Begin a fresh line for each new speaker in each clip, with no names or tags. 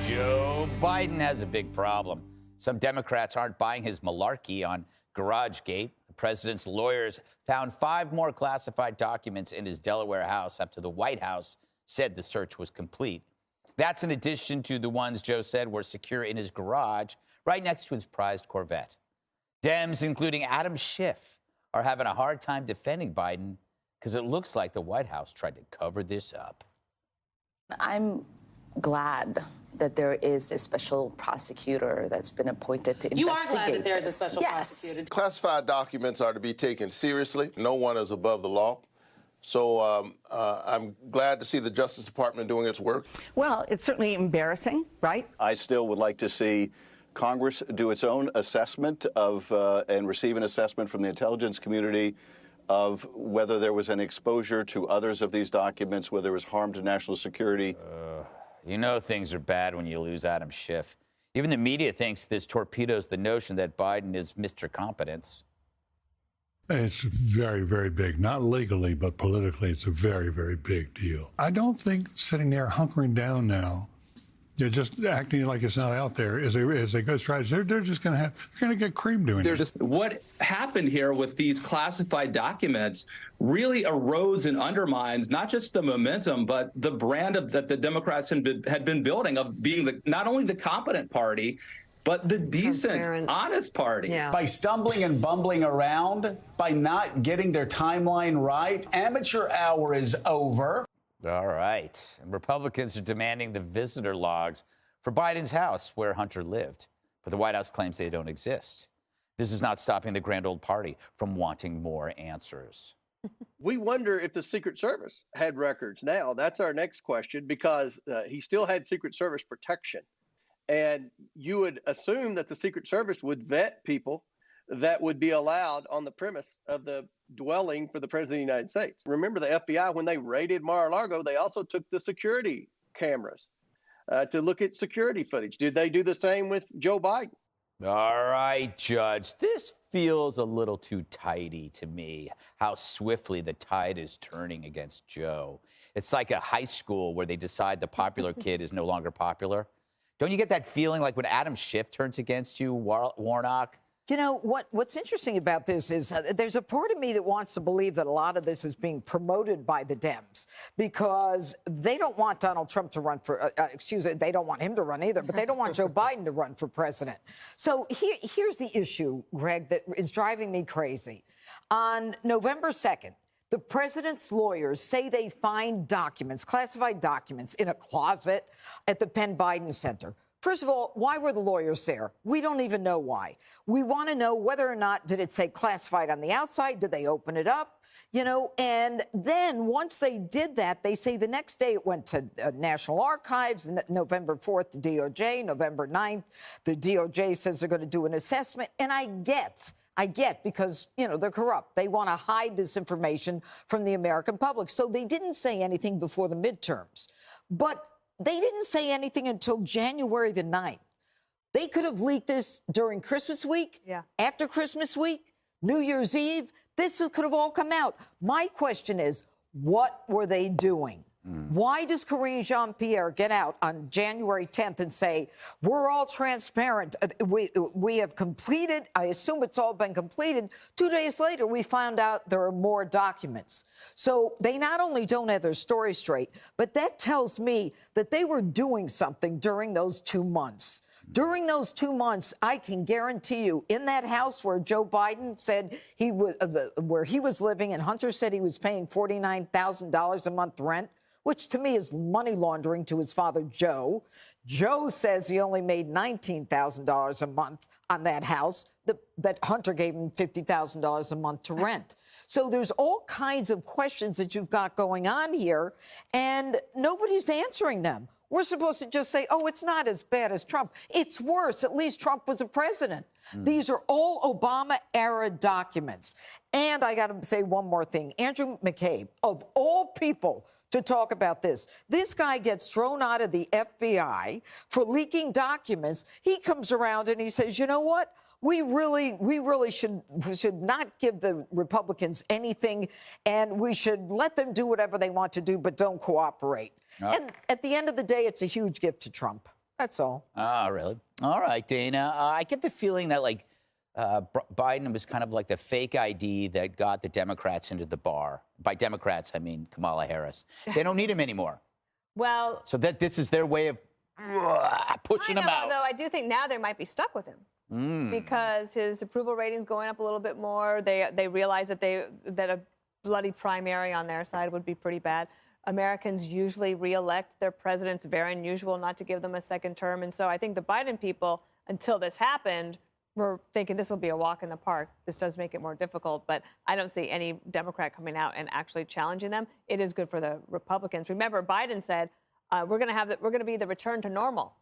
Joe Biden has a big problem. Some Democrats aren't buying his malarkey on GarageGate. The president's lawyers found 5 more classified documents in his Delaware house after the White House said the search was complete. That's in addition to the ones Joe said were secure in his garage, right next to his prized Corvette. Dems, including Adam Schiff, are having a hard time defending Biden because it looks like the White House tried to cover this up.
I'm glad that there is a special prosecutor that's been appointed to investigate.
You are glad that there is a special prosecutor.
Classified documents are to be taken seriously. No one is above the law. So I'm glad to see the Justice Department doing its work.
Well, it's certainly embarrassing, right?
I still would like to see Congress do its own assessment of and receive an assessment from the intelligence community of whether there was an exposure to others of these documents, whether there was harm to national security.
You know things are bad when you lose Adam Schiff. Even the media thinks this torpedoes the notion that Biden is Mr. Competence.
It's very, very big. Not legally, but politically, it's a very, very big deal. I don't think sitting there hunkering down now, they're just acting like it's not out there is a good strategy. They're just going to get creamed doing this.
What happened here with these classified documents really erodes and undermines not just the momentum, but the brand that the Democrats had been building of being not only the competent party, but the decent, honest party.
Yeah. By stumbling and bumbling around, by not getting their timeline right, amateur hour is over.
All right. And Republicans are demanding the visitor logs for Biden's house where Hunter lived. But the White House claims they don't exist. This is not stopping the grand old party from wanting more answers.
We wonder if the Secret Service had records now. That's our next question, because he still had Secret Service protection. And you would assume that the Secret Service would vet people that would be allowed on the premise of the dwelling for the President of the United States. Remember, the FBI, when they raided Mar-a-Lago, they also took the security cameras to look at security footage. Did they do the same with Joe Biden?
All right, Judge. This feels a little too tidy to me, how swiftly the tide is turning against Joe. It's like a high school where they decide the popular kid is no longer popular. Don't you get that feeling like when Adam Schiff turns against you, Warnock?
You know, what's interesting about this is there's a part of me that wants to believe that a lot of this is being promoted by the Dems because they don't want Donald Trump to run for, they don't want him to run either, but they don't want Joe Biden to run for president. So here's the issue, Greg, that is driving me crazy. On November 2nd, the president's lawyers say they find documents, classified documents, in a closet at the Penn Biden Center. First of all, why were the lawyers there? We don't even know why. We want to know whether or not, did it say classified on the outside? Did they open it up? You know, and then once they did that, they say the next day it went to National Archives, November 4th to DOJ, November 9th. The DOJ says they're going to do an assessment. And I get because, you know, they're corrupt. They want to hide this information from the American public. So they didn't say anything before the midterms. But they didn't say anything until January the 9th. They could have leaked this during Christmas week, after Christmas week, New Year's Eve. This could have all come out. My question is, what were they doing? Why does Karine Jean-Pierre get out on January 10th and say, we're all transparent, we have completed, I assume it's all been completed. 2 days later, we found out there are more documents. So they not only don't have their story straight, but that tells me that they were doing something during those 2 months. During those 2 months, I can guarantee you, in that house where Joe Biden said he was, where he was living, and Hunter said he was paying $49,000 a month rent, which to me is money laundering to his father, Joe. Joe says he only made $19,000 a month on that house, that Hunter gave him $50,000 a month to rent. So there's all kinds of questions that you've got going on here, and nobody's answering them. We're supposed to just say, oh, it's not as bad as Trump. It's worse. At least Trump was a president. These are all Obama-era documents. And I got to say one more thing. Andrew McCabe, of all people to talk about this, this guy gets thrown out of the FBI for leaking documents. He comes around and he says, you know what? We really should not give the Republicans anything, and we should let them do whatever they want to do, but don't cooperate. And at the end of the day, it's a huge gift to Trump. That's all.
Oh, really? All right, Dana. I get the feeling that, like, Biden was kind of like the fake ID that got the Democrats into the bar. By Democrats, I mean Kamala Harris. They don't need him anymore.
Well,
so that this is their way of pushing him out.
Though I do think now they might be stuck with him because his approval rating's going up a little bit more. They realize that a bloody primary on their side would be pretty bad. Americans usually re-elect their presidents. Very unusual not to give them a second term. And so I think the Biden people, until this happened, were thinking this will be a walk in the park. This does make it more difficult, but I don't see any Democrat coming out and actually challenging them. It is good for the Republicans. Remember, Biden said we're going to be the return to normal.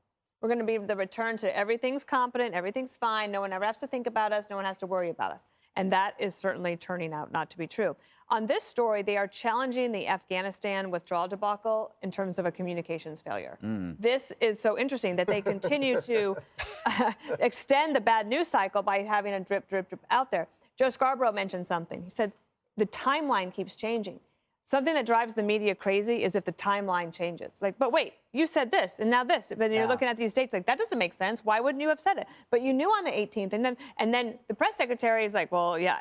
We're going to be the return to everything's competent, everything's fine. No one ever has to think about us. No one has to worry about us. And that is certainly turning out not to be true. On this story, they are challenging the Afghanistan withdrawal debacle in terms of a communications failure. This is so interesting that they continue to extend the bad news cycle by having a drip, drip, drip out there. Joe Scarborough mentioned something. He said the timeline keeps changing. Something that drives the media crazy is if the timeline changes. Like, but wait, you said this and now this. But you're looking at these dates like, that doesn't make sense. Why wouldn't you have said it? But you knew on the 18th. And then the press secretary is like, well, yeah,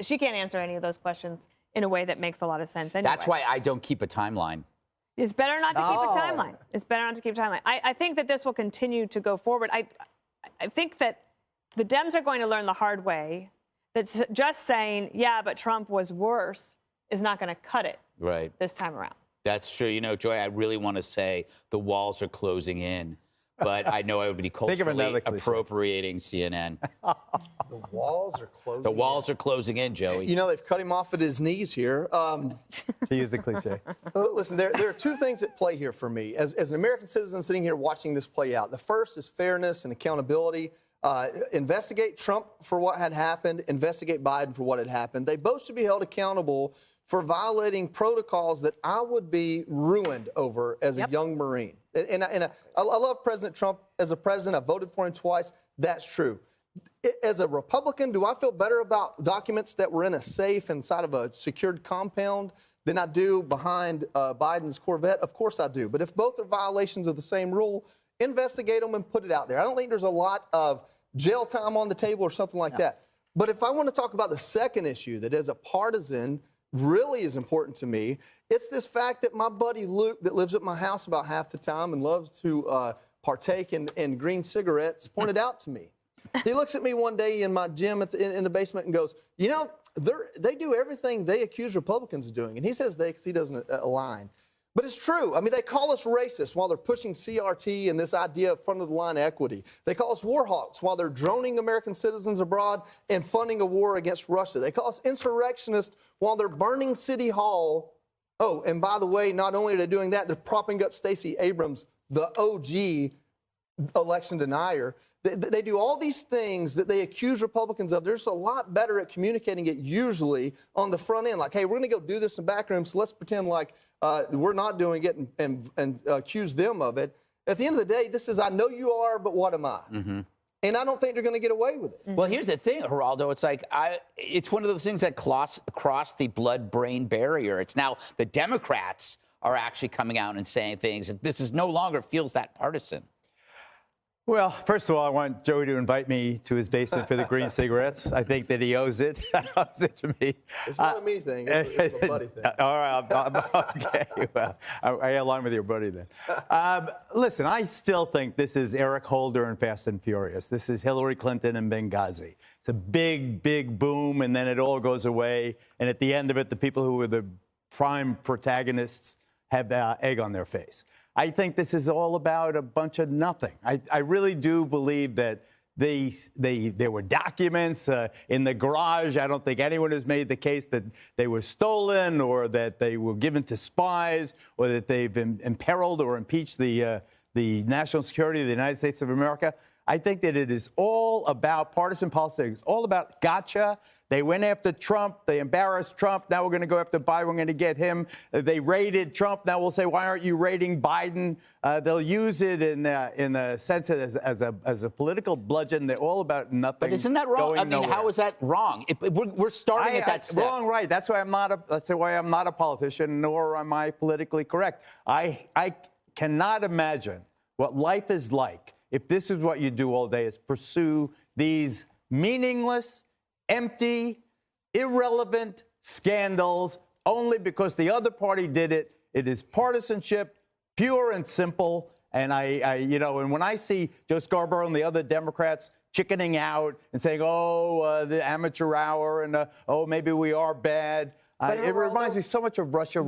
she can't answer any of those questions in a way that makes a lot of sense anyway.
That's why I don't keep a timeline.
It's better not to keep a timeline. It's better not to keep a timeline. I think that this will continue to go forward. I think that the Dems are going to learn the hard way that just saying, yeah, but Trump was worse is not going to cut it this time around.
That's true. You know, Joy, I really want to say the walls are closing in, but I know I would be culturally appropriating CNN.
The walls are closing
The walls are closing in, Joey.
You know, they've cut him off at his knees here.
To use the cliche.
Listen, there are two things at play here for me. As an American citizen sitting here watching this play out, the first is fairness and accountability. Investigate Trump for what had happened, investigate Biden for what had happened. They both should be held accountable for violating protocols that I would be ruined over as a young Marine. And I love President Trump as a president. I voted for him twice. That's true. As a Republican, do I feel better about documents that were in a safe inside of a secured compound than I do behind Biden's Corvette? Of course I do. But if both are violations of the same rule, investigate them and put it out there. I don't think there's a lot of jail time on the table or something like that. But if I want to talk about the second issue that as a partisan really is important to me, it's this fact that my buddy Luke that lives at my house about half the time and loves to partake in green cigarettes pointed out to me. He looks at me one day in my gym in the basement and goes, you know, they do everything they accuse Republicans of doing. And he says they because he doesn't align. But it's true. I mean, they call us racist while they're pushing CRT and this idea of front-of-the-line equity. They call us war hawks while they're droning American citizens abroad and funding a war against Russia. They call us insurrectionists while they're burning City Hall. Oh, and by the way, not only are they doing that, they're propping up Stacey Abrams, the OG election denier. They do all these things that they accuse Republicans of. They're just a lot better at communicating it usually on the front end. Like, hey, we're going to go do this in back rooms, so let's pretend like we're not doing it and accuse them of it. At the end of the day, this is, I know you are, but what am I? And I don't think they're going to get away with it.
Well, here's the thing, Geraldo. It's like, it's one of those things that cross the blood-brain barrier. It's now the Democrats are actually coming out and saying things. This is no longer feels that partisan.
Well, first of all, I want Joey to invite me to his basement for the green cigarettes. I think that he owes it. Owes it to me.
It's not a me thing. It's a buddy thing.
All right. Okay. Well, I align with your buddy then. Listen, I still think this is Eric Holder and Fast and Furious. This is Hillary Clinton and Benghazi. It's a big, big boom, and then it all goes away. And at the end of it, the people who were the prime protagonists have egg on their face. I think this is all about a bunch of nothing. I really do believe that there were documents in the garage. I don't think anyone has made the case that they were stolen or that they were given to spies or that they've imperiled or impeached the national security of the United States of America. I think that it is all about partisan politics, all about gotcha. They went after Trump. They embarrassed Trump. Now we're going to go after Biden. We're going to get him. They raided Trump. Now we'll say, why aren't you raiding Biden? They'll use it in a sense as a political bludgeon. They're all about nothing.
But isn't that wrong? I mean,
nowhere.
How is that wrong? We're starting at that step.
Wrong, right? That's why I'm not a politician, nor am I politically correct. I cannot imagine what life is like if this is what you do all day, is pursue these meaningless, empty, irrelevant scandals only because the other party did it. It is partisanship, pure and simple. And and when I see Joe Scarborough and the other Democrats chickening out and saying, the amateur hour, and maybe we are bad, it reminds me so much of Russia.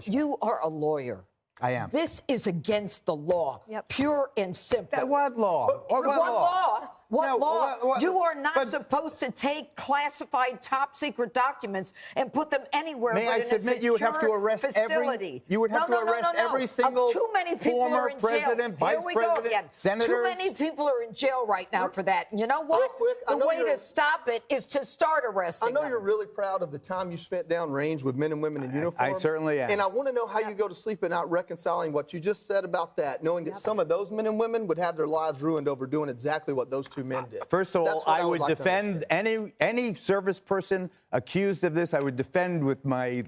You are a lawyer.
I am.
This is against the law, pure and simple.
What law?
What law? What
No,
law?
what-
You are not supposed to take classified top-secret documents and put them anywhere
May
but
I
in
submit
a
you would have to
secure
arrest
facility.
You would have to arrest every single
Too many people
former
are in
president,
jail.
vice
Here we go
president,
again.
senators.
Too many people are in jail right now for that. And you know what? The way to stop it is to start arresting
I know
them.
you're really proud of the time you spent downrange with men and women in uniform.
I certainly am.
And I want to know how you go to sleep at night reconciling what you just said about that, knowing that some of those men and women would have their lives ruined over doing exactly what those two men did.
First of all, I would
like to
defend any service person accused of this. I would defend with my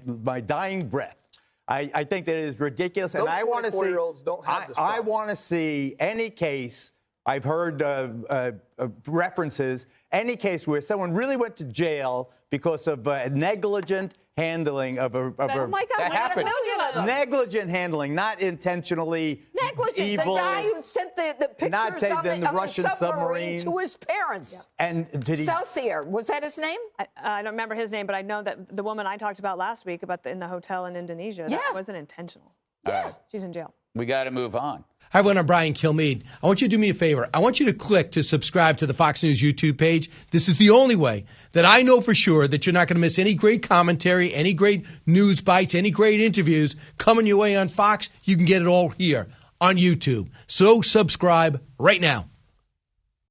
dying breath. I think that it is ridiculous, and
Those
I want to see.
24-year-olds don't have this
I
problem.
want to see any case. I've heard references. Any case where someone really went to jail because of negligent handling of a.
Oh my God,
that
we got a
happened.
million of them.
Negligent handling, not intentionally.
Negligent.
Evil,
the guy who sent the
not
pictures of
taking
the
Russian
submarine
submarines.
to his parents.
And did he?
Celsier, was that his name?
I don't remember his name, but I know that the woman I talked about last week in the hotel in Indonesia, that wasn't intentional. She's in jail.
We got to move on.
Hi, everyone. I'm Brian Kilmeade. I want you to do me a favor. I want you to click to subscribe to the Fox News YouTube page. This is the only way that I know for sure that you're not going to miss any great commentary, any great news bites, any great interviews coming your way on Fox. You can get it all here on YouTube. So subscribe right now.